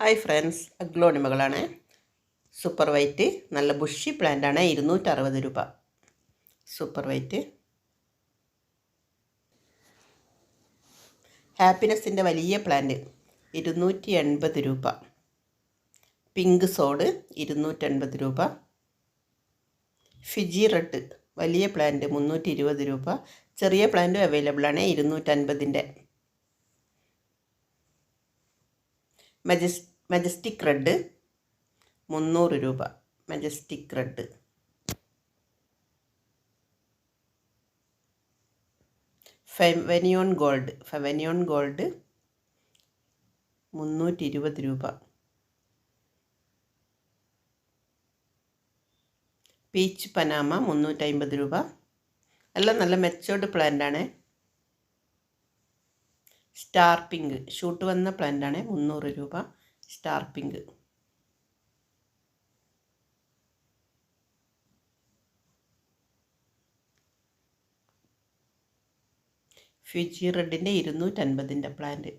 Hi friends, അഗ്ലോണിമകളാണ്. Super white നല്ല bushy പ്ലാന്റാണ്. 260 രൂപ സൂപ്പർ വൈറ്റ്. ഹാപ്പിനെസ്സിൻ്റെ വലിയ പ്ലാന്റ് 280 രൂപ. പിങ്ക് സോഡ് 280 രൂപ. ഫിജി റെഡ് വലിയ പ്ലാന്റ് 320 രൂപ. ചെറിയ പ്ലാന്റും അവൈലബിൾ ആണ് 250-ൻ്റെ. മജസ്റ്റിക് റെഡ് 300 രൂപ. Majestic red. ഫെവനിയോൺ ഗോൾഡ് 320 രൂപ. പീച്ച് പനാമ 350 രൂപ. എല്ലാം നല്ല മെച്ചോർഡ് പ്ലാന്റാണ്. സ്റ്റാർ പിങ്ക് ഷൂട്ട് വന്ന പ്ലാന്റാണ് 300 രൂപ. Star pink. ഫിജി റെഡിൻ്റെ 250-ൻ്റെ പ്ലാന്റ്.